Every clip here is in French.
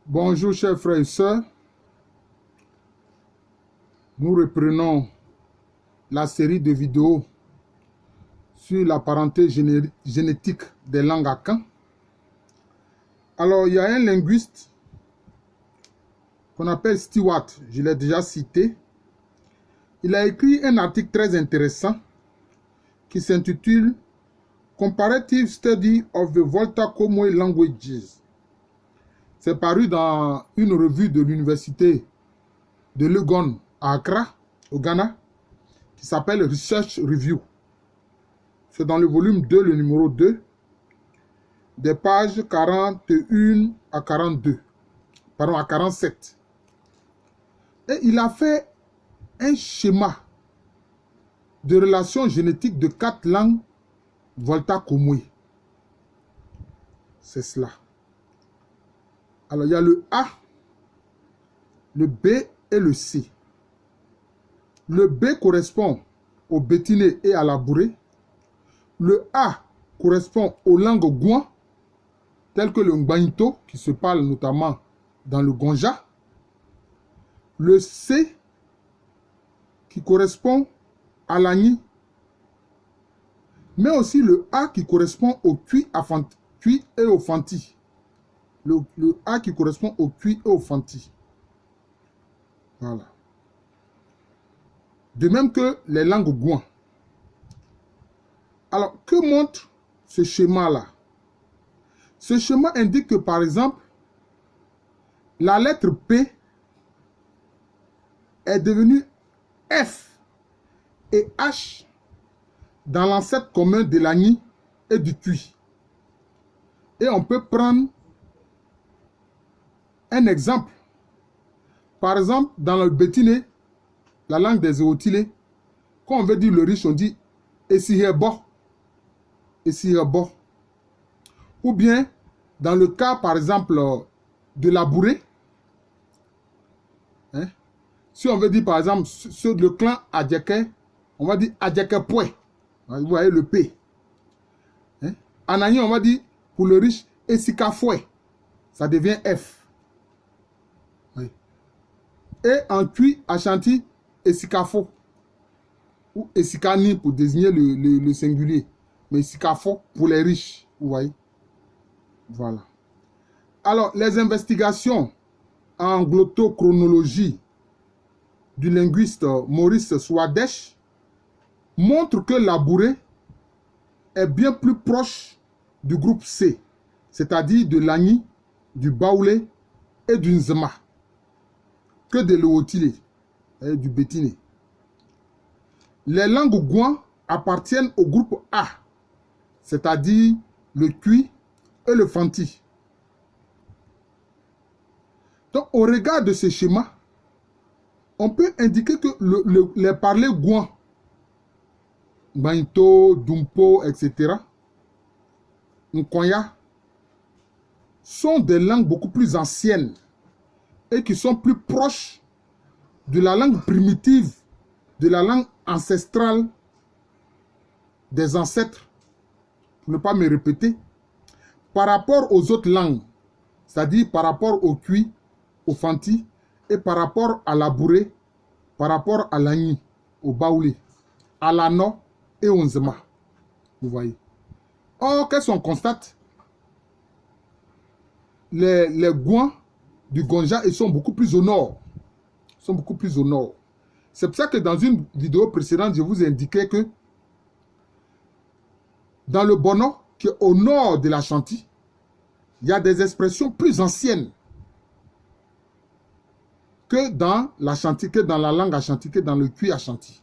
Bonjour chers frères et sœurs, nous reprenons la série de vidéos sur la parenté génétique des langues Akan. Alors il y a un linguiste qu'on appelle Stewart, je l'ai déjà cité. Il a écrit un article très intéressant qui s'intitule Comparative Study of the Volta Komoe Languages. C'est paru dans une revue de l'université de Legon à Accra, au Ghana, qui s'appelle Research Review. C'est dans le volume 2, le numéro 2, des pages 41 à 42, pardon, à 47. Et il a fait un schéma de relation génétique de 4 langues Volta Komoe. C'est cela. Alors, il y a le A, le B et le C. Le B correspond au bétiné et à la bourrée. Le A correspond aux langues gouan, telles que le ngbanito, qui se parle notamment dans le Gonja. Le C, qui correspond à l'Agni. Mais aussi le A qui correspond au Twi et au Fanti. Le A qui correspond au Twi et au Fanti. Voilà. De même que les langues gouan. Alors, que montre ce schéma-là? Ce schéma indique que, par exemple, la lettre P est devenue F et H dans l'ancêtre commun de l'Agni et du Twi. Et on peut prendre un exemple. Par exemple, dans le bétiné, la langue des Eotilés, quand on veut dire le riche, on dit Esihebo. Esihebo. Ou bien, dans le cas, par exemple, de la bourrée, hein, si on veut dire, par exemple, sur le clan Adjeke, on va dire Adjekepoué. Vous voyez le P. Hein? En Agni, on va dire, pour le riche, Esikafoué. Ça devient F. Et en Twi, Ashanti, Esikafo. Ou Esikani pour désigner le singulier. Mais Esikafo pour les riches. Vous voyez? Voilà. Alors, les investigations en glottochronologie du linguiste Maurice Swadesh montrent que la bourrée est bien plus proche du groupe C, c'est-à-dire de l'Agni, du Baoulé et du Nzema, que de l'Eotilé et du bétiné. Les langues gouan appartiennent au groupe A, c'est-à-dire le Twi et le Fanti. Donc, au regard de ce schéma, on peut indiquer que les parlers gouan, Banito, Dumpo, etc., Nkonya, sont des langues beaucoup plus anciennes et qui sont plus proches de la langue primitive, de la langue ancestrale des ancêtres, pour ne pas me répéter, par rapport aux autres langues, c'est-à-dire par rapport au Twi, au Fanti, et par rapport à la bourrée, par rapport à l'Agni, au Baoulé, à l'Ano et au Nzema. Vous voyez. Or, qu'est-ce qu'on constate? Les Gouans du Gonja, ils sont beaucoup plus au nord. Ils sont beaucoup plus au nord. C'est pour ça que dans une vidéo précédente, je vous ai indiqué que dans le Bono, qui est au nord de l'Ashanti, il y a des expressions plus anciennes que dans l'Ashanti, que dans la langue Ashanti, que dans le Twi Ashanti.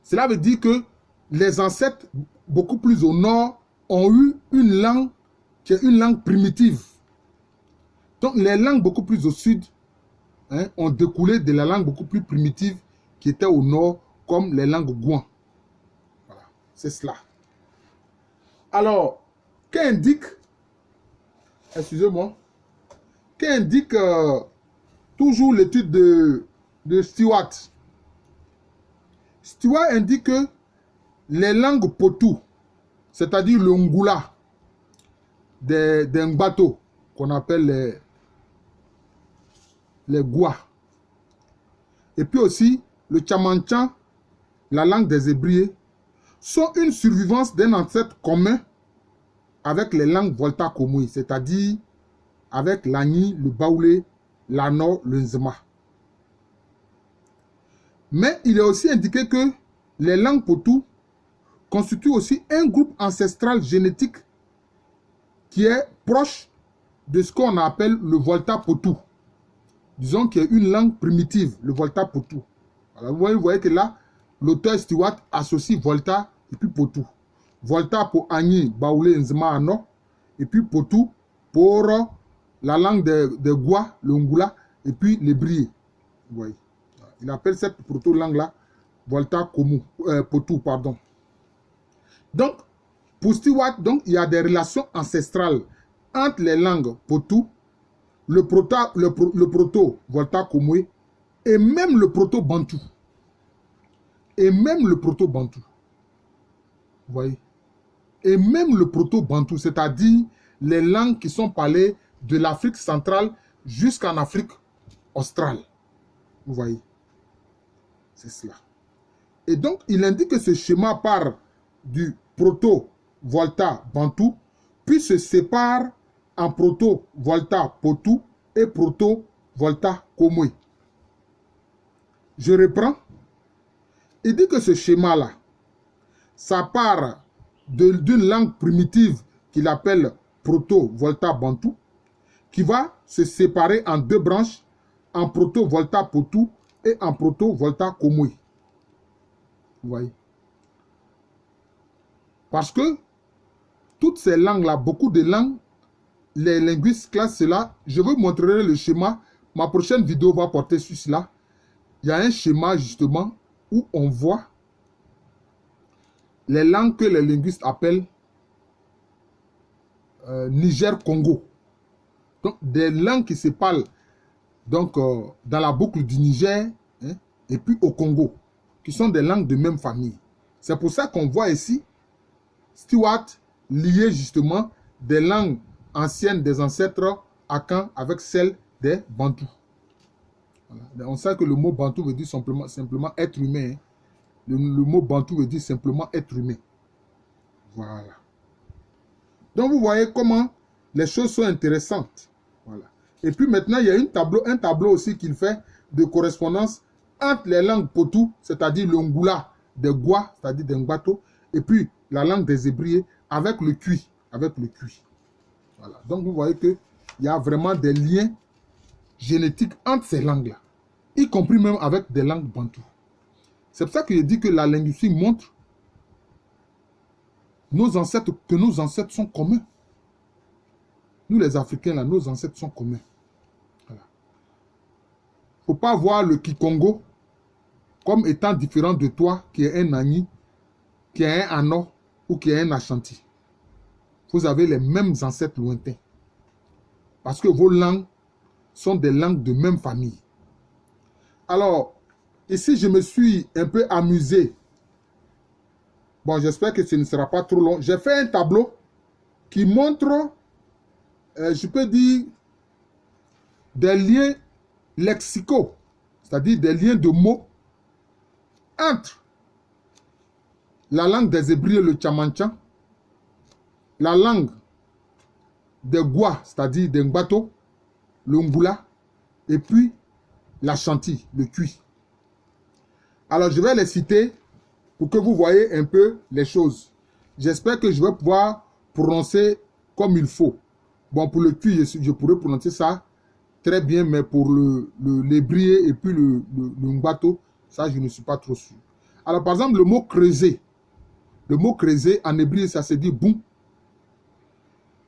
Cela veut dire que les ancêtres beaucoup plus au nord ont eu une langue qui est une langue primitive. Donc les langues beaucoup plus au sud, hein, ont découlé de la langue beaucoup plus primitive qui était au nord, comme les langues gouan. Voilà, c'est cela. Alors, qu'indique, excusez-moi, qu'indique toujours l'étude de Stewart? Stewart indique que les langues potou, c'est-à-dire le ngula des Ngbato, qu'on appelle les Gwa. Et puis aussi, le Tchamantian, la langue des Hébrieux, sont une survivance d'un ancêtre commun avec les langues Volta-Komoui, c'est-à-dire avec l'Agni, le Baoulé, l'Ano, le Nzema. Mais il est aussi indiqué que les langues Potou constituent aussi un groupe ancestral génétique qui est proche de ce qu'on appelle le Volta Potou. Disons qu'il y a une langue primitive, le Volta Potou. Alors vous voyez que là, l'auteur Stewart associe Volta et puis Potou. Volta pour Agni, Baoulé, Nzema, Ano, et puis Potou pour la langue des Gwa, le Ngula, et puis les Brié. Vous voyez. Il appelle cette proto-langue-là Volta Potou, pardon. Donc, pour Stewart, donc, il y a des relations ancestrales entre les langues Potou, le proto-Volta-Komoui et même le proto-Bantou. Et même le proto-Bantou. Vous voyez? Et même le proto-Bantou, c'est-à-dire les langues qui sont parlées de l'Afrique centrale jusqu'en Afrique australe. Vous voyez? C'est cela. Et donc, il indique que ce schéma part du proto-Volta-Bantou, puis se sépare en proto-Volta-Potou et proto-Volta-Komoui. Je reprends. Il dit que ce schéma-là, ça part d'une langue primitive qu'il appelle proto-Volta-Bantou, qui va se séparer en deux branches, en proto-Volta-Potou et en proto-Volta-Komoui. Vous voyez? Parce que toutes ces langues-là, beaucoup de langues, les linguistes classent cela. Je vous montrerai le schéma. Ma prochaine vidéo va porter sur cela. Il y a un schéma justement où on voit les langues que les linguistes appellent Niger-Congo. Donc, des langues qui se parlent donc, dans la boucle du Niger, hein, et puis au Congo, qui sont des langues de même famille. C'est pour ça qu'on voit ici Stewart lier justement des langues anciennes des ancêtres Akan avec celles des Bantous. Voilà. On sait que le mot Bantou veut dire simplement être humain. Hein. Le mot Bantou veut dire simplement être humain. Voilà. Donc vous voyez comment les choses sont intéressantes. Voilà. Et puis maintenant, il y a un tableau aussi qu'il fait de correspondance entre les langues Potou, c'est-à-dire le Ngula des Gwa, c'est-à-dire des Ngbato, et puis la langue des Hébrieux avec le Kui. Voilà. Donc vous voyez qu'il y a vraiment des liens génétiques entre ces langues-là, y compris même avec des langues Bantou. C'est pour ça que je dis que la linguistique montre que nos ancêtres sont communs. Nous les Africains, là, nos ancêtres sont communs. Voilà. Il ne faut pas voir le Kikongo comme étant différent de toi qui est un Agni, qui est un Ano ou qui est un Ashanti. Vous avez les mêmes ancêtres lointains. Parce que vos langues sont des langues de même famille. Alors, ici, je me suis un peu amusé. Bon, j'espère que ce ne sera pas trop long. J'ai fait un tableau qui montre, je peux dire, des liens lexicaux, c'est-à-dire des liens de mots entre la langue des Hébrieux, le Tchamantian, la langue des Gwa, c'est-à-dire des Ngbato, le Ngula, et puis l'Ashanti, le Kui. Alors, je vais les citer pour que vous voyez un peu les choses. J'espère que je vais pouvoir prononcer comme il faut. Bon, pour le Kui, je pourrais prononcer ça très bien, mais pour l'hébrieu et puis le Ngbato, ça, je ne suis pas trop sûr. Alors, par exemple, le mot creuser. Le mot creuser, en hébreu, ça se dit boum.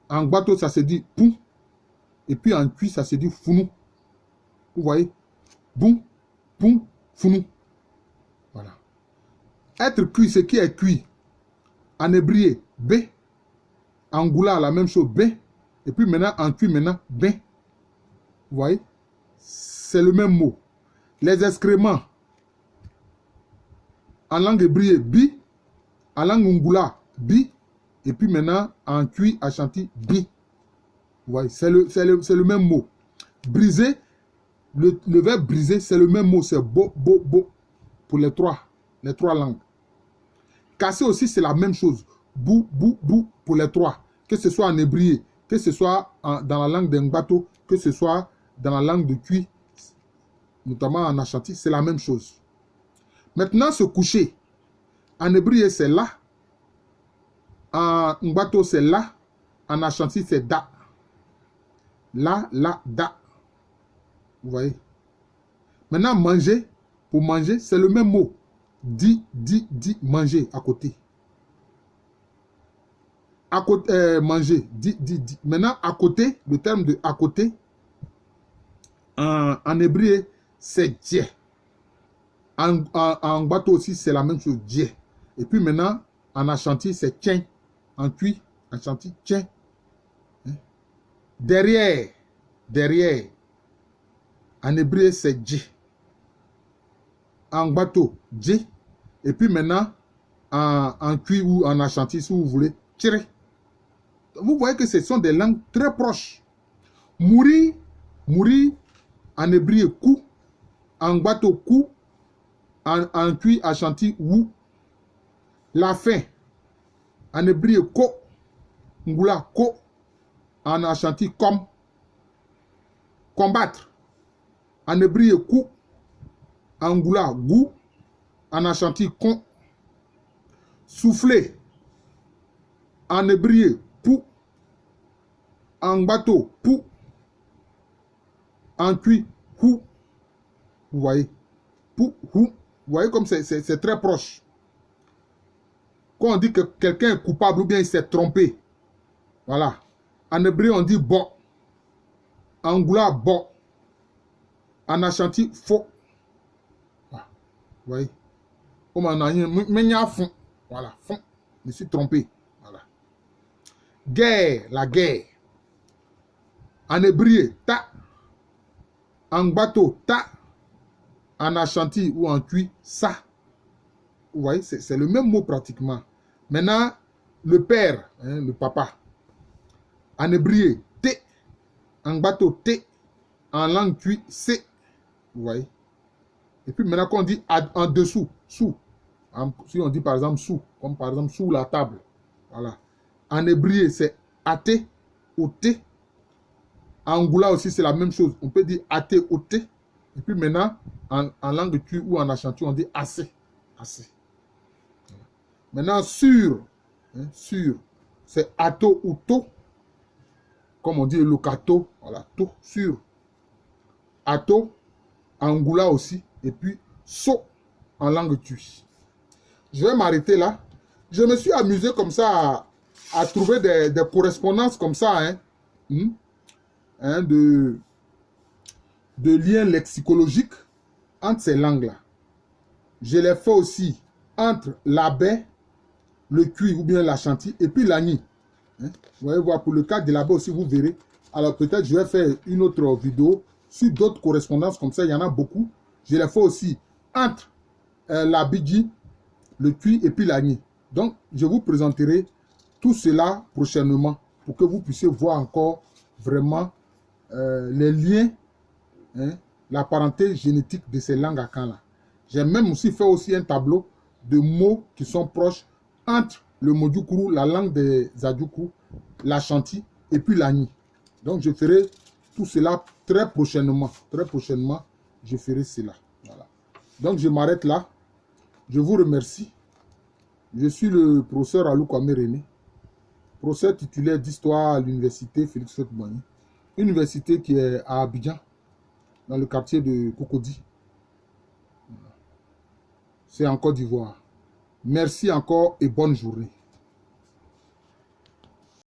En Ngbato, ça se dit poum. Et puis en Kui, ça se dit founou. Vous voyez? Boum, poum, founou. Voilà. Être cuit, ce qui est cuit. En hébreu, B. En Ngula, la même chose, B. Et puis maintenant, en Kui, maintenant, B. Vous voyez? C'est le même mot. Les excréments. En langue hébreu, bi. En langue Ngula, bi. Et puis maintenant, en Kui, Ashanti, bi. Vous voyez? C'est le même mot. Briser. Le verbe briser, c'est le même mot, c'est bo, bo, bo, pour les trois langues. Casser aussi, c'est la même chose. Bou, bou, bou, pour les trois. Que ce soit en hébreu, que ce soit dans la langue d'Ngbato, que ce soit dans la langue de Twi, notamment en Ashanti, c'est la même chose. Maintenant, se coucher. En hébreu, c'est là. En Ngbato, c'est là. En Ashanti, c'est da. Là, là, da. Vous voyez? Maintenant, manger. Pour manger, c'est le même mot. Di, manger à côté. À côté, manger, di. Maintenant, à côté, le terme de à côté, en hébreu, c'est dje. En bateau aussi, c'est la même chose, dje. Et puis maintenant, en Ashanti, c'est tien. En Twi, en Ashanti, tien. Derrière. En hébreu, c'est dje. En bateau, dje. Et puis maintenant, en Twi ou en Ashanti, si vous voulez, tire. Vous voyez que ce sont des langues très proches. Mourir, en hébreu, kou. En bateau, kou. En Twi, Ashanti, wou. La fin. En hébreu, ko. Ngula, ko. En Ashanti, kom. Combattre. En hébreu, kou. En Ngula, gou. En Ashanti, kon. Souffler. En hébreu, pou. En bateau, pou. En Twi, hou. Vous voyez? Pou, hou. Vous voyez comme c'est très proche. Quand on dit que quelqu'un est coupable ou bien il s'est trompé, voilà. En hébreu, on dit bo. En Ngula, bo. En Ashanti, faux. Voilà. Vous voyez? Comme en a fond. Voilà, fond. Je me suis trompé. Voilà. Guerre, la guerre. En hébreu, ta. En bateau, ta. En Ashanti ou en Twi, ça. Vous voyez, c'est le même mot pratiquement. Maintenant, le père, hein, le papa. En hébreu, te. En bateau, te. En langue Twi, c'est. Vous voyez. Et puis maintenant, quand on dit en dessous, sous. Si on dit par exemple sous, comme par exemple sous la table. Voilà. En hébreu, c'est ate ou te. En Ngula aussi, c'est la même chose. On peut dire ate ou te. Et puis maintenant, en langue Twi ou en Ashanti, on dit assez. Assez. Maintenant, sur. Hein, sur. C'est ato ou to. Comme on dit le kato. Voilà, to, sur. Ato, en Ngula aussi. Et puis, so, en langue Twi. Je vais m'arrêter là. Je me suis amusé comme ça à trouver des correspondances comme ça. Hein, de liens lexicologiques entre ces langues-là. Je l'ai fait aussi entre l'Abé, le Twi ou bien l'Ashanti et puis l'Agni. Hein? Vous voyez voir, pour le cas de l'Abé aussi, vous verrez. Alors peut-être je vais faire une autre vidéo sur d'autres correspondances comme ça. Il y en a beaucoup. Je l'ai fait aussi entre l'Abidji, le Twi et puis l'Agni. Donc, je vous présenterai tout cela prochainement pour que vous puissiez voir encore vraiment les liens, hein, la parenté génétique de ces langues akan-là. J'ai même aussi fait aussi un tableau de mots qui sont proches entre le Modjoukroul, la langue des Adjoukrou, l'Ashanti et puis l'Agni. Donc, je ferai tout cela très prochainement. Très prochainement, je ferai cela. Voilà. Donc, je m'arrête là. Je vous remercie. Je suis le professeur Alou Kwame René, professeur titulaire d'histoire à l'université Félix Houphouët-Boigny, université qui est à Abidjan, dans le quartier de Cocody. C'est en Côte d'Ivoire. Merci encore et bonne journée.